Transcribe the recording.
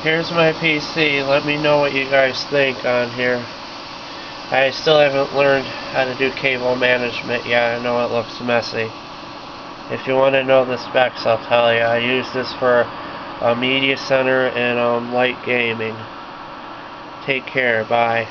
here's my PC. Let me know what you guys think on here. I still haven't learned how to do cable management yet. I know it looks messy. If you want to know the specs, I'll tell you. I use this for a media center and light gaming. Take care. Bye.